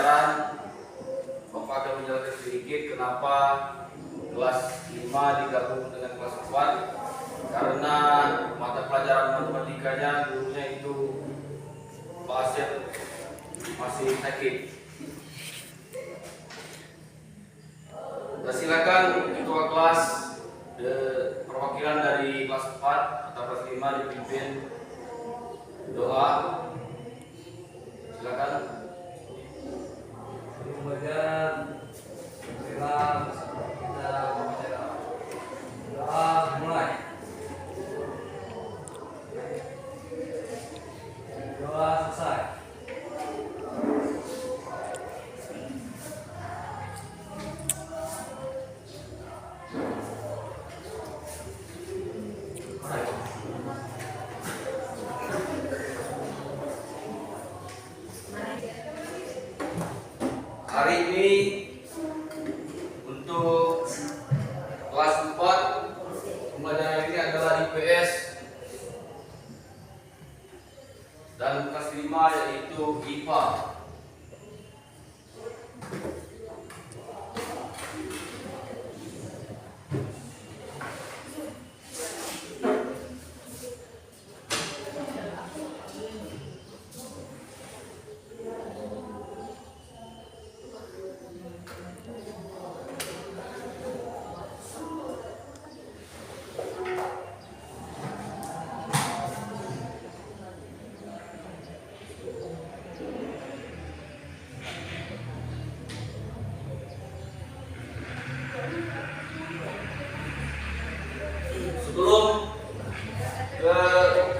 pelajaran, Bapak akan menjelaskan sedikit kenapa kelas 5 digabung dengan kelas 4. Karena mata pelajaran matematikanya gurunya itu Pak Asyad masih sakit. Silakan ketua kelas perwakilan dari kelas 4 atau kelas 5 dipimpin doa. Silakan. Kemudian silakan kita membaca doa mulai. Doa selesai. Hari ini untuk kelas 4 pembelajaran ini adalah IPS, dan kelas 5 yaitu IPA.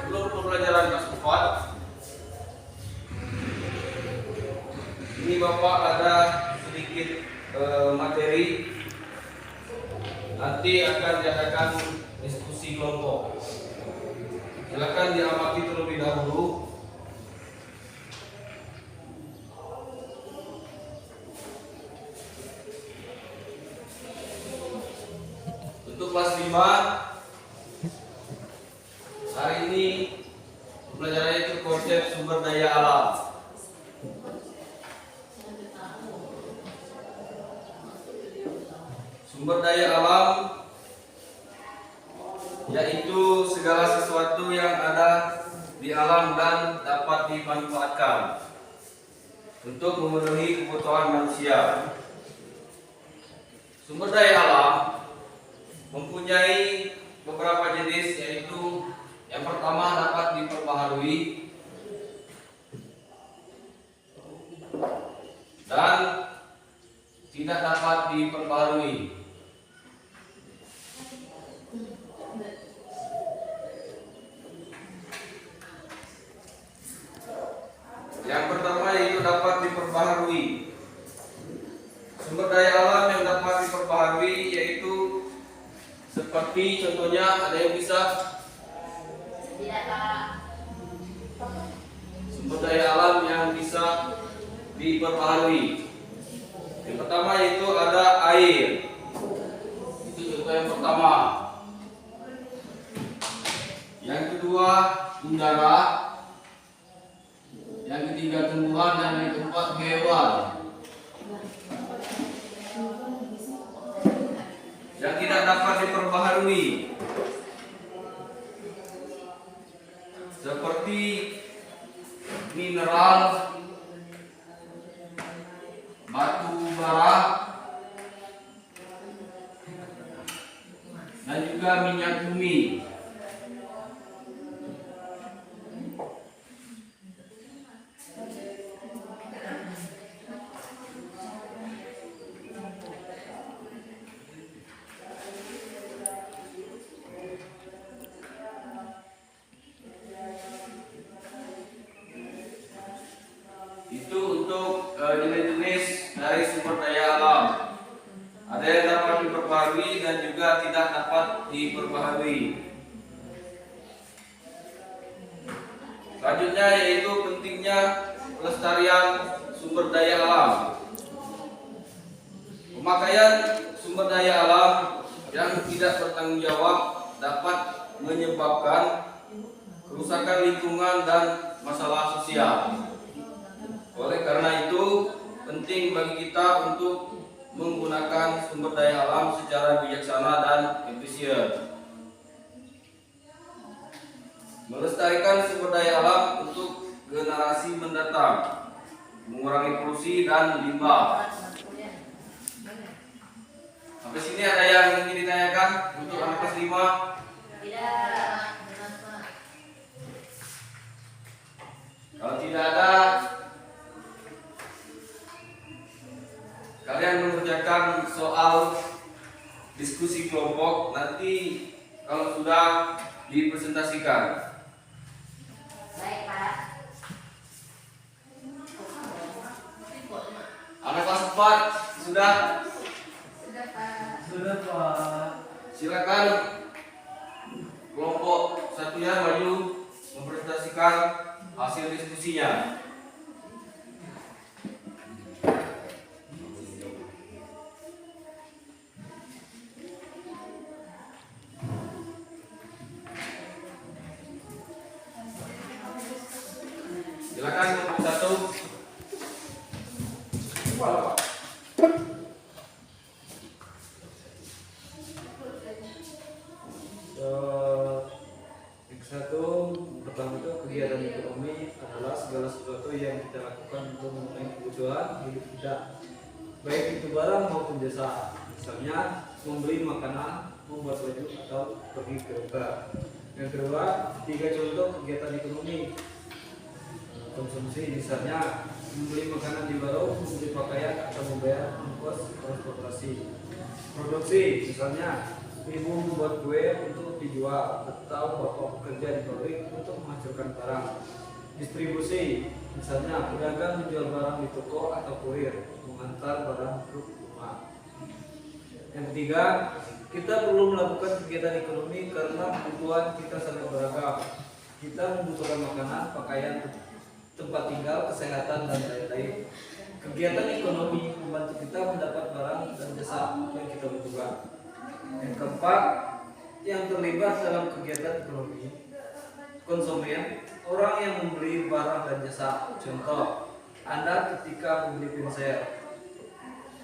Sebelum pembelajaran kelas 4, ini Bapak ada sedikit materi. Nanti akan diadakan diskusi kelompok. Silakan diamati terlebih dahulu. Untuk kelas 5 hari ini pembelajarannya itu konsep sumber daya alam. Sumber daya alam yaitu segala sesuatu yang ada di alam dan dapat dimanfaatkan untuk memenuhi kebutuhan manusia. Sumber daya alam mempunyai beberapa jenis, yaitu yang pertama dapat diperbaharui dan tidak dapat diperbaharui. Yang pertama yaitu dapat diperbaharui. Sumber daya alam yang dapat diperbaharui yaitu seperti contohnya ada yang bisa sumber daya alam yang bisa diperbaharui. Yang pertama yaitu ada air. Itu contoh yang pertama. Yang kedua udara. Yang ketiga tumbuhan, dan yang keempat hewan. Yang tidak dapat diperbaharui seperti mineral, batu bara, dan juga minyak bumi. Itu untuk jenis-jenis dari sumber daya alam. Ada yang dapat diperbaharui dan juga tidak dapat diperbaharui. Selanjutnya yaitu pentingnya pelestarian sumber daya alam. Pemakaian sumber daya alam yang tidak bertanggung jawab dapat menyebabkan kerusakan lingkungan dan masalah sosial. Oleh karena itu, bagi kita untuk menggunakan sumber daya alam secara bijaksana dan efisien. Melestarikan sumber daya alam untuk generasi mendatang, mengurangi polusi dan limbah. Sampai sini ada yang ingin ditanyakan untuk anak kelas 5? Tidak. Kalau tidak ada, kalian mengerjakan soal diskusi kelompok nanti kalau sudah dipresentasikan. Baik, Pak. Anak kelas 4 sudah? Sudah, Pak. Sudah Pak. Silakan kelompok satunya maju mempresentasikan hasil diskusinya. Silakan kelompok satu. Yang satu, pertama itu kegiatan ekonomi adalah segala sesuatu yang kita lakukan untuk memenuhi kebutuhan hidup kita, baik itu barang maupun jasa. Misalnya membeli makanan, membuat baju atau pergi ke dokter. Yang kedua, 3 contoh kegiatan ekonomi. Konsumsi misalnya membeli makanan di warung, membeli pakaian atau membayar ongkos transportasi. Produksi misalnya ibu membuat kue untuk dijual atau bapak bekerja di pabrik untuk menghasilkan barang. Distribusi misalnya pedagang menjual barang di toko atau kurir mengantar barang ke rumah. Yang ketiga, kita perlu melakukan kegiatan ekonomi karena kebutuhan kita sangat beragam. Kita membutuhkan makanan, pakaian, tempat tinggal, kesehatan, dan lain-lain. Kegiatan ekonomi membantu kita mendapat barang dan jasa yang kita butuhkan. Yang keempat, yang terlibat dalam kegiatan ekonomi, konsumen, orang yang membeli barang dan jasa. Contoh, Anda ketika membeli pensil.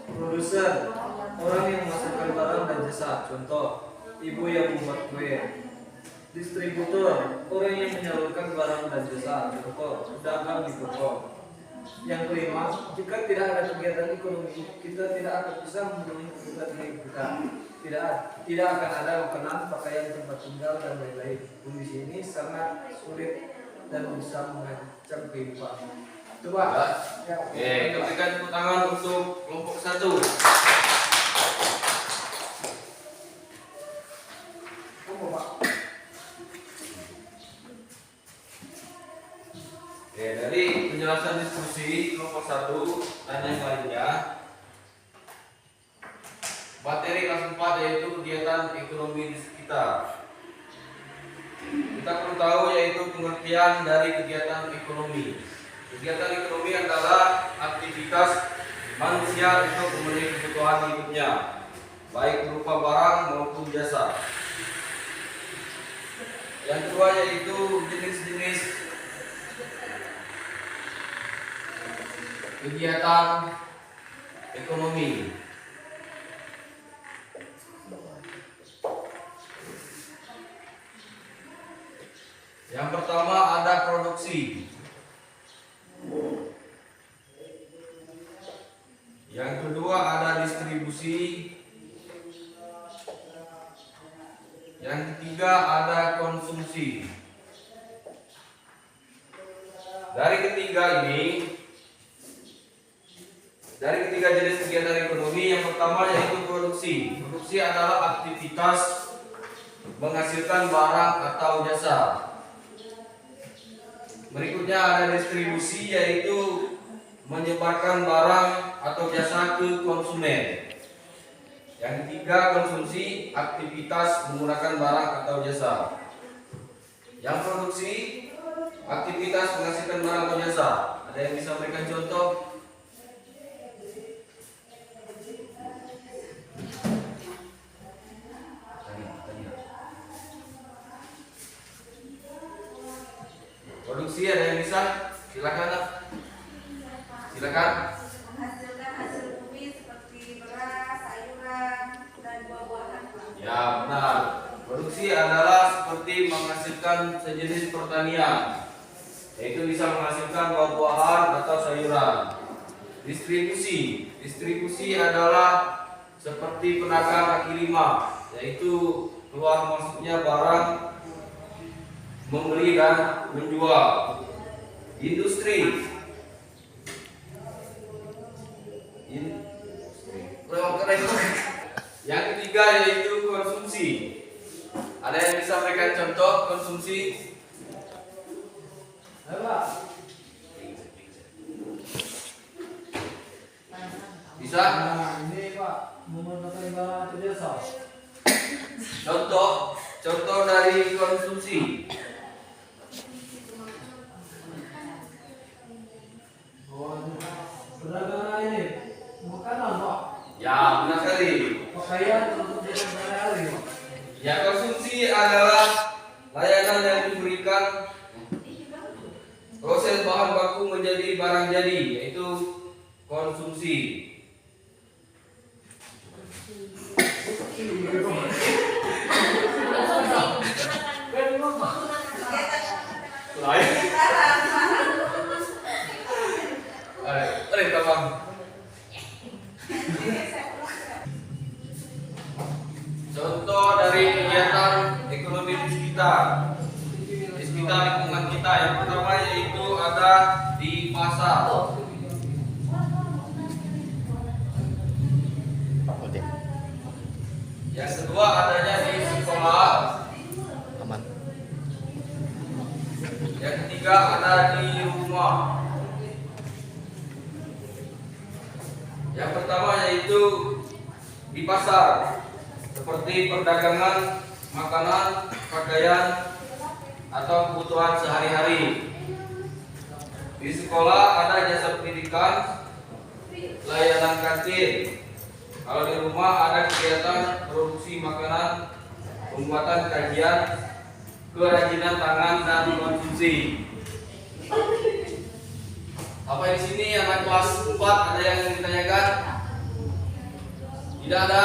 Produser, orang yang memasarkan barang dan jasa. Contoh, ibu yang membuat kue. Distributor, orang yang menyalurkan barang dan jasa. Contoh, pedagang di toko. Yang kelima, jika tidak ada kegiatan ekonomi, kita tidak akan bisa memenuhi kebutuhan hidup kita. Tidak akan ada makanan, pakaian, tempat tinggal, dan lain-lain. Kondisi ini sangat sulit dan bisa mengancam kehidupan. Coba. Ya. Oke, kita berikan tepuk tangan untuk kelompok satu. Oke, dari penjelasan diskusi kelompok satu dan yang lainnya, materi kelas 4 yaitu kegiatan ekonomi di sekitar. Kita perlu tahu yaitu pengertian dari kegiatan ekonomi. Kegiatan ekonomi adalah aktivitas manusia untuk memenuhi kebutuhan hidupnya, baik berupa barang maupun jasa. Yang kedua yaitu jenis-jenis kegiatan ekonomi. Yang pertama ada produksi. Yang kedua ada distribusi. Yang ketiga ada konsumsi. Dari ketiga jenis kegiatan ekonomi, yang pertama yaitu produksi. Produksi adalah aktivitas menghasilkan barang atau jasa. Berikutnya ada distribusi, yaitu menyebarkan barang atau jasa ke konsumen. Yang ketiga konsumsi, aktivitas menggunakan barang atau jasa. Yang produksi, aktivitas menghasilkan barang atau jasa. Ada yang bisa memberikan contoh? Produksi ada yang bisa? Silakan. Silakan. Menghasilkan hasil konsumsi adalah seperti menghasilkan sejenis pertanian, yaitu bisa menghasilkan buah-buahan atau sayuran. Distribusi adalah seperti pedagang kaki lima, yaitu keluar masuknya barang, membeli dan menjual. Industri. Yang ketiga yaitu konsumsi. Ada yang bisa memberikan contoh konsumsi? Ayo Pak. Bisa? Nah, ini Pak, menggunakan barang atau jasa. Contoh dari konsumsi. Oh, perdagangan ini makanan Pak. Ya, benar sekali. Pakaian untuk sehari-hari Pak. Ya, konsumsi adalah layanan yang diberikan proses bahan baku menjadi barang jadi, yaitu konsumsi. Lain. Bang. Contoh dari kegiatan ekonomi di sekitar lingkungan kita, yang pertama yaitu ada di pasar. Yang kedua adanya di sekolah. Aman. Yang ketiga ada di rumah. Yang pertama yaitu di pasar, seperti perdagangan makanan, pakaian, atau kebutuhan sehari-hari. Di sekolah ada jasa pendidikan, layanan kantin. Kalau di rumah ada kegiatan produksi makanan, pembuatan kajian, kerajinan tangan, dan konsumsi. Apa di sini anak kelas 4 ada yang ditanyakan? Tidak ada.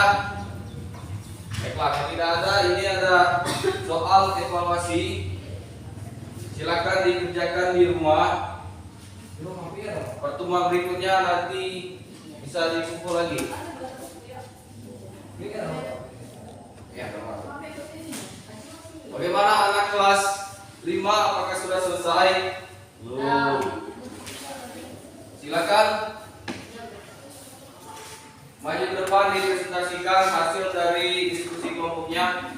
Baiklah, kalau tidak ada, ini ada soal evaluasi. Silakan dikerjakan di rumah. Pertemuan berikutnya nanti bisa dikumpul lagi. Ya, bagaimana anak kelas 5? Apakah sudah selesai? Belum. Silakan maju ke depan dipresentasikan hasil dari diskusi kelompoknya.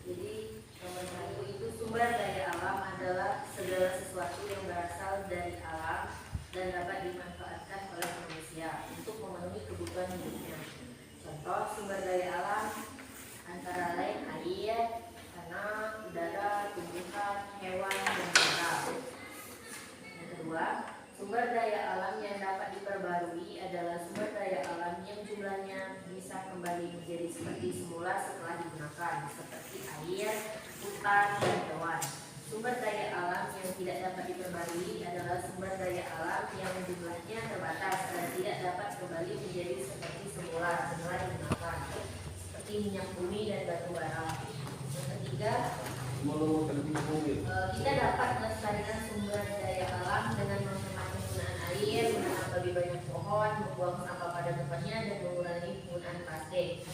Jadi nomor 1 itu sumber daya alam adalah segala sesuatu yang berasal dari alam dan dapat dimanfaatkan oleh manusia untuk memenuhi kebutuhan hidupnya. Contoh sumber daya alam antara lain air, tanah, udara, tumbuhan, hewan, dan mineral. Yang kedua, sumber daya alam yang dapat diperbarui adalah sumber daya alam yang jumlahnya bisa kembali menjadi seperti semula setelah digunakan, seperti air, hutan, dan hewan. Sumber daya alam yang tidak dapat diperbarui adalah sumber daya alam yang jumlahnya terbatas dan tidak dapat kembali menjadi seperti semula setelah digunakan, seperti minyak bumi dan batu bara. Yang ketiga, kita dapat melestarikan sumber daya alam dengan menghemat penggunaan air, menanam lebih banyak pohon, membuang sampah pada tempatnya, dan mengurangi penggunaan plastik.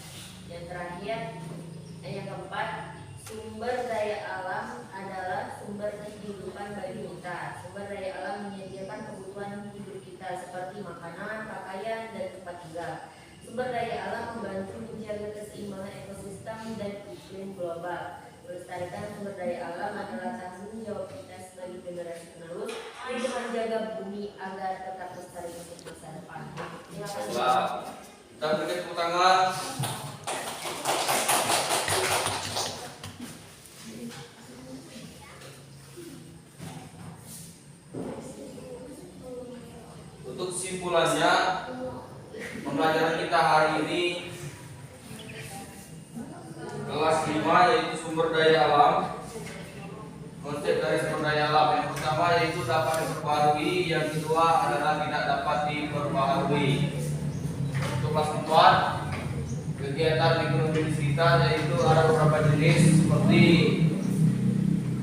Yang terakhir, yang keempat, sumber daya alam adalah sumber kehidupan bagi kita. Sumber daya alam menyediakan kebutuhan hidup kita seperti makanan, pakaian, dan tempat tinggal. Sumber daya alam membantu menjaga keseimbangan ekosistem dan iklim global. Melestarikan sumber daya alam adalah tanggung jawab kita sebagai generasi penerus untuk menjaga bumi agar tetap lestari untuk masa depan. Terima kasih. Setelah kita berikan tepuk tangan. Untuk kesimpulannya, pembelajaran kita hari ini Kelas 5 yaitu sumber daya alam. Konsep dari sumber daya alam yang pertama yaitu dapat diperbarui, yang kedua adalah tidak dapat diperbarui. Untuk kelas 4 kegiatan ekonomi digital yaitu ada beberapa jenis seperti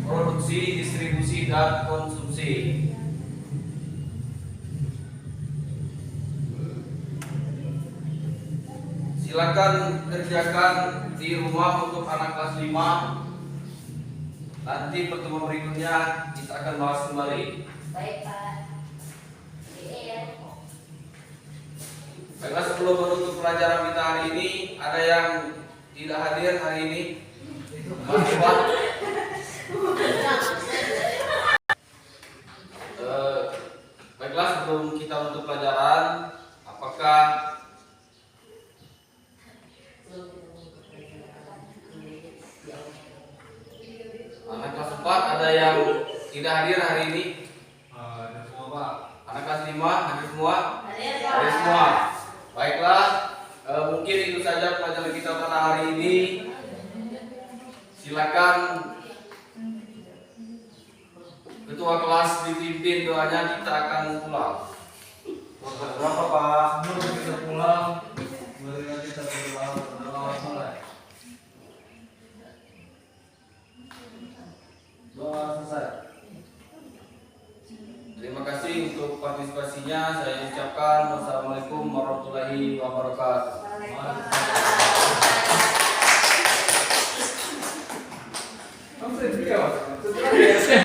produksi, distribusi, dan konsumsi. Silakan kerjakan di rumah untuk anak kelas 5. Nanti pertemuan berikutnya kita akan bahas kembali. Baik Pak. Baiklah, sebelum menutup pelajaran kita hari ini, ada yang tidak hadir hari ini? Mas Pak? Baiklah, sebelum kita menutup pelajaran, apakah anak kelas 4 ada yang tidak hadir hari ini? Ada semua Pak. Anak kelas 5 hadir semua? Hadir, Pak. Hadir semua. Baiklah, mungkin itu saja pelajaran kita pada hari ini. Silakan ketua kelas dipimpin doanya, kita akan pulang. Berapa Pak? Sebelum kita pulang, mari kita pulang mulai. Doa selesai. Terima kasih untuk partisipasinya. Saya ucapkan wassalamualaikum warahmatullahi wabarakatuh. Kamu sudah